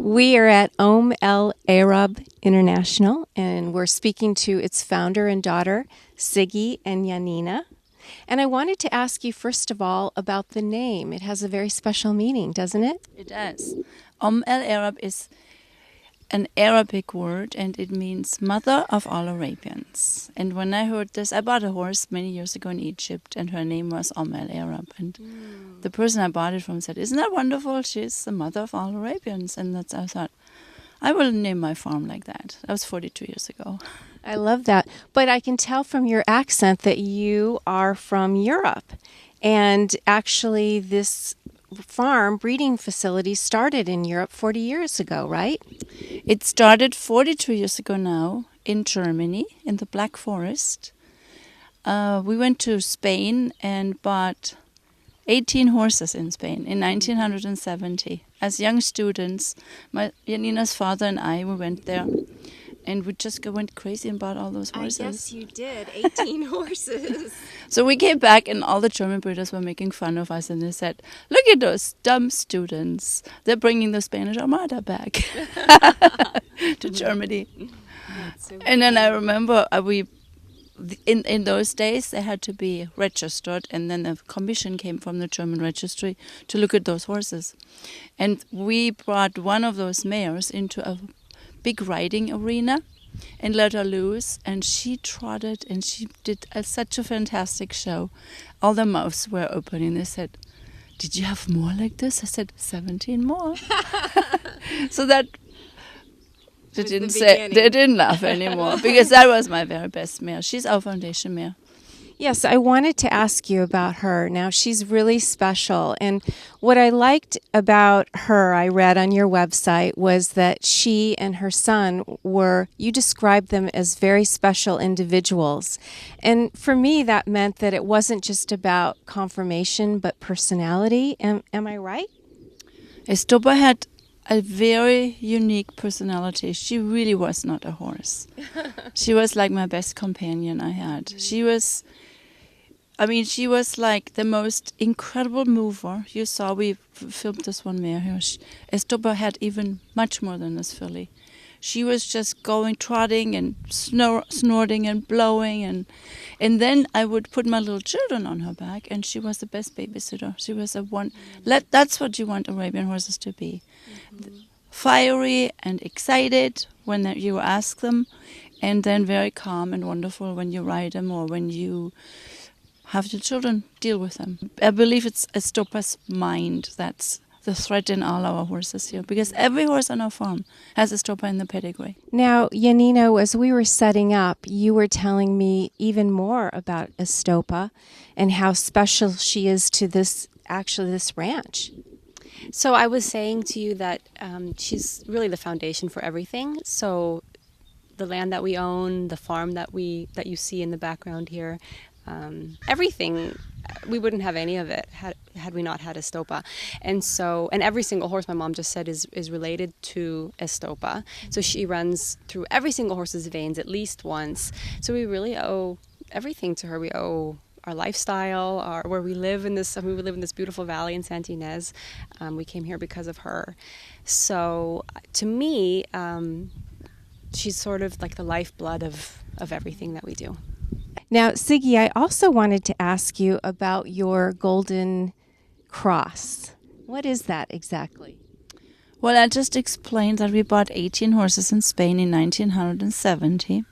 We are at El Arab International, and we're speaking to its founder and daughter, Siggy and Janina. And I wanted to ask you, first of all, about the name. It has a very special meaning, doesn't it? It does. El Arab is an Arabic word, and it means mother of all Arabians. And when I heard this, I bought a horse many years ago in Egypt, and her name was El Arab. And the person I bought it from said, "Isn't that wonderful? She's the mother of all Arabians." And that's I thought, I will name my farm like that. That was 42 years ago. I love that. But I can tell from your accent that you are from Europe. And actually, this farm breeding facility started in Europe 40 years ago, right? It started 42 years ago now in Germany, in the Black Forest. We went to Spain and bought 18 horses in Spain in 1970. As young students, Janina's father and I, we went there. And we just went crazy and bought all those horses. I guess you did. 18 horses. So we came back and all the German breeders were making fun of us. And they said, "Look at those dumb students. They're bringing the Spanish Armada back to Germany." So and then I remember in those days they had to be registered. And then a commission came from the German registry to look at those horses. And we brought one of those mares into a big riding arena and let her loose, and she trotted and she did such a fantastic show. All the mouths were open and they said, "Did you have more like this?" I said, 17 more. So that they didn't laugh anymore because that was my very best mare. She's our foundation mare. Yes, I wanted to ask you about her. Now, she's really special. And what I liked about her, I read on your website, was that she and her son you described them as very special individuals. And for me, that meant that it wasn't just about conformation, but personality. Am I right? Estopa had a very unique personality. She really was not a horse. She was like my best companion I had. She was like the most incredible mover. You saw we filmed this one mare here. Estopa had even much more than this filly. She was just going, trotting and snorting and blowing. And then I would put my little children on her back, and she was the best babysitter. She was that's what you want Arabian horses to be. Mm-hmm. Fiery and excited when you ask them, and then very calm and wonderful when you ride them or when you have your children deal with them. I believe it's Estopa's mind that's the thread in all our horses here, because every horse on our farm has Estopa in the pedigree. Now, Janina, as we were setting up, you were telling me even more about Estopa and how special she is to this ranch. So I was saying to you that she's really the foundation for everything. So the land that we own, the farm that you see in the background here, everything, we wouldn't have any of it had we not had Estopa. And every single horse, my mom just said, is related to Estopa. So she runs through every single horse's veins at least once. So we really owe everything to her. We owe our lifestyle, where we live in this. We live in this beautiful valley in Santa Ynez. We came here because of her. So to me, she's sort of like the lifeblood of everything that we do. Now, Siggy, I also wanted to ask you about your golden cross. What is that exactly? Well, I just explained that we bought 18 horses in Spain in 1970.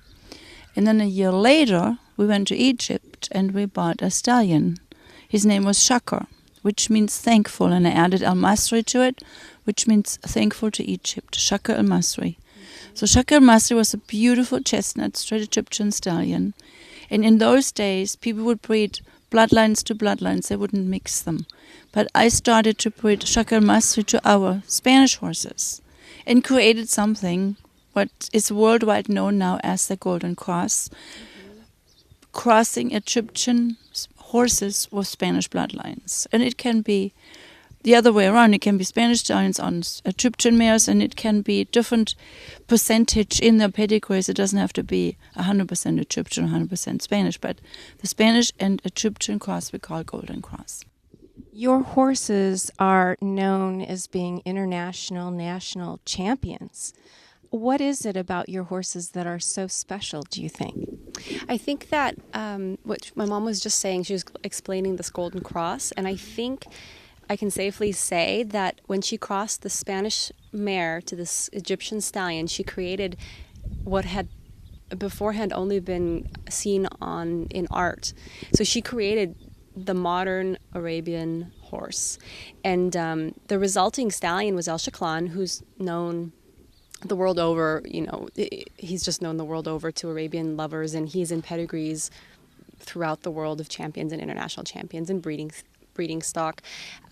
And then a year later, we went to Egypt and we bought a stallion. His name was Shakar, which means thankful. And I added al-Masri to it, which means thankful to Egypt. Shakar al-Masri. So Shakar al-Masri was a beautiful chestnut, straight Egyptian stallion. And in those days, people would breed bloodlines to bloodlines. They wouldn't mix them. But I started to breed Shakar al-Masri to our Spanish horses and created something what is worldwide known now as the Golden Cross, crossing Egyptian horses with Spanish bloodlines. And it can be the other way around. It can be Spanish stallions on Egyptian mares, and it can be different percentage in their pedigrees. It doesn't have to be 100% Egyptian, 100% Spanish, but the Spanish and Egyptian cross we call Golden Cross. Your horses are known as being international, national champions. What is it about your horses that are so special, do you think? I think that what my mom was just saying, she was explaining this Golden Cross, and I think I can safely say that when she crossed the Spanish mare to this Egyptian stallion, she created what had beforehand only been seen in art. So she created the modern Arabian horse, and the resulting stallion was El Shaklan, who's known the world over. He's just known the world over to Arabian lovers, and he's in pedigrees throughout the world of champions and international champions and breeding stock.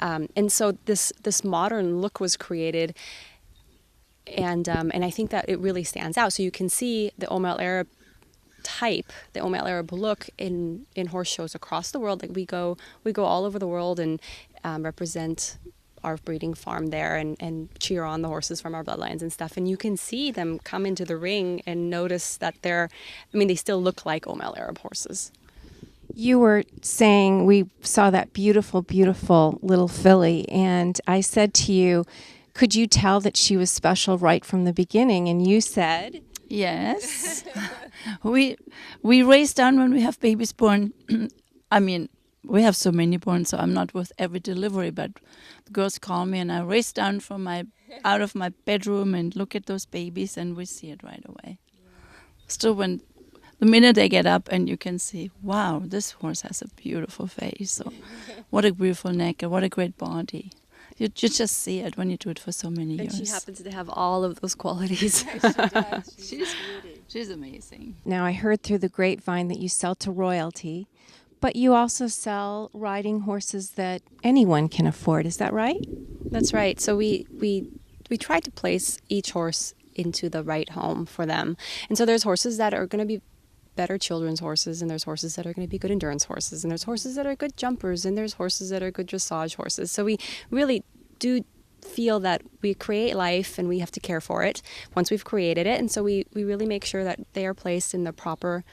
And so this modern look was created, and I think that it really stands out. So you can see the Omel Arab type, the Omel Arab look in horse shows across the world. Like we go all over the world and represent our breeding farm there and cheer on the horses from our bloodlines and stuff. And you can see them come into the ring and notice that they still look like Omel Arab horses. You were saying we saw that beautiful, beautiful little filly, and I said to you, could you tell that she was special right from the beginning? And you said... Yes. we race down when we have babies born. I mean, we have so many born, so I'm not with every delivery, but the girls call me and I race down out of my bedroom and look at those babies, and we see it right away. Still, when the minute they get up and you can see, wow, this horse has a beautiful face. So what a beautiful neck and what a great body. You just see it when you do it for so many years. And she happens to have all of those qualities. Yeah, she does. She's amazing. Now, I heard through the grapevine that you sell to royalty, but you also sell riding horses that anyone can afford. Is that right? That's right. So we try to place each horse into the right home for them. And so there's horses that are going to be better children's horses, and there's horses that are going to be good endurance horses, and there's horses that are good jumpers, and there's horses that are good dressage horses. So we really do feel that we create life and we have to care for it once we've created it, and so we really make sure that they are placed in the proper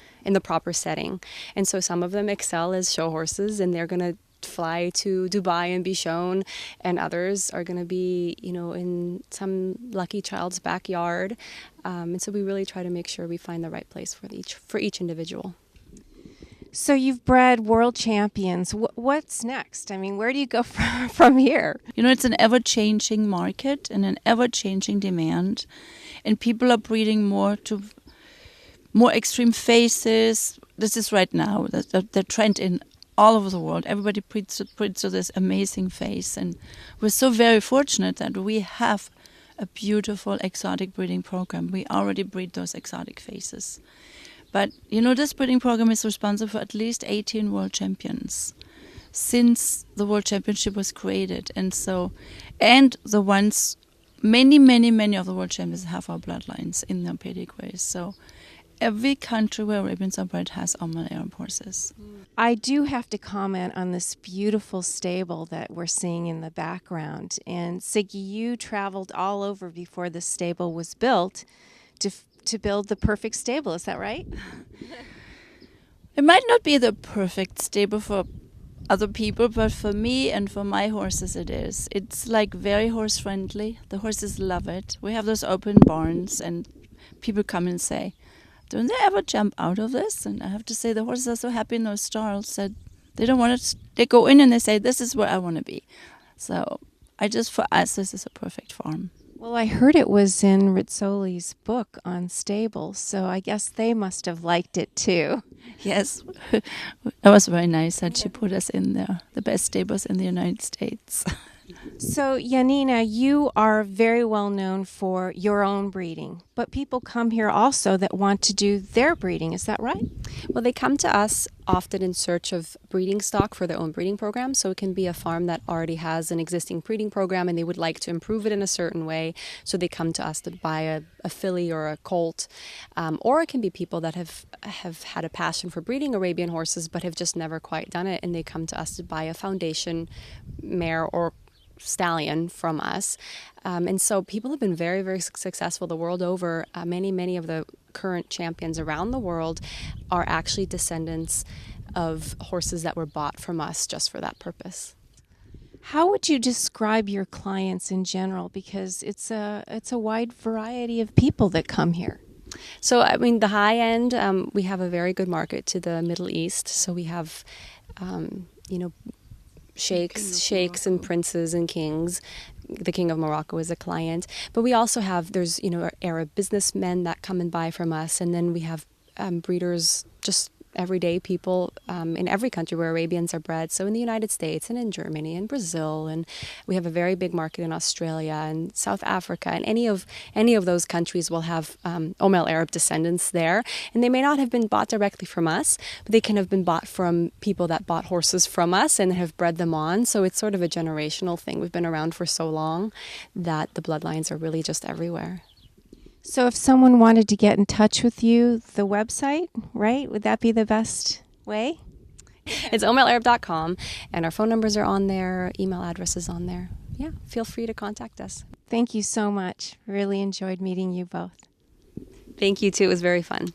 setting. And so some of them excel as show horses, and they're going to fly to Dubai and be shown, and others are going to be in some lucky child's backyard, and so we really try to make sure we find the right place for each individual. So you've bred world champions. What's next? I mean, where do you go from here? It's an ever-changing market and an ever-changing demand, and people are breeding more extreme faces. This is right now the trend in all over the world. Everybody breeds to this amazing face, and we're so very fortunate that we have a beautiful exotic breeding program. We already breed those exotic faces. But, this breeding program is responsible for at least 18 world champions since the World Championship was created. And the ones, many of the world champions have our bloodlines in their pedigrees. So every country where Arabians are bred has Omel Arab horses. I do have to comment on this beautiful stable that we're seeing in the background. And Siggy, you traveled all over before the stable was built to build the perfect stable. Is that right? It might not be the perfect stable for other people, but for me and for my horses it is. It's like very horse friendly. The horses love it. We have those open barns, and people come and say, don't they ever jump out of this? And I have to say, the horses are so happy in those stalls that they don't want to. They go in and they say, this is where I want to be. So for us, this is a perfect farm. Well, I heard it was in Rizzoli's book on stables, so I guess they must have liked it too. Yes, it was very nice that she put us in there, the best stables in the United States. So, Janina, you are very well known for your own breeding, but people come here also that want to do their breeding. Is that right? Well, they come to us often in search of breeding stock for their own breeding program. So it can be a farm that already has an existing breeding program and they would like to improve it in a certain way. So they come to us to buy a filly or a colt. Or it can be people that have had a passion for breeding Arabian horses but have just never quite done it, and they come to us to buy a foundation mare or stallion from us. And so people have been very, very successful the world over. Many of the current champions around the world are actually descendants of horses that were bought from us just for that purpose. How would you describe your clients in general? Because it's a wide variety of people that come here. So, I mean, the high end, we have a very good market to the Middle East. So we have, you know, sheikhs and princes and kings. The King of Morocco is a client. But we also have, there's, you know, Arab businessmen that come and buy from us. And then we have breeders, just everyday people in every country where Arabians are bred. So in the United States and in Germany and Brazil, and we have a very big market in Australia and South Africa, and any of those countries will have Omel Arab descendants there. And they may not have been bought directly from us, but they can have been bought from people that bought horses from us and have bred them on. So it's sort of a generational thing. We've been around for so long that the bloodlines are really just everywhere. So if someone wanted to get in touch with you, the website, right? Would that be the best way? It's omelarab.com, and our phone numbers are on there, email address is on there. Yeah, feel free to contact us. Thank you so much. Really enjoyed meeting you both. Thank you, too. It was very fun.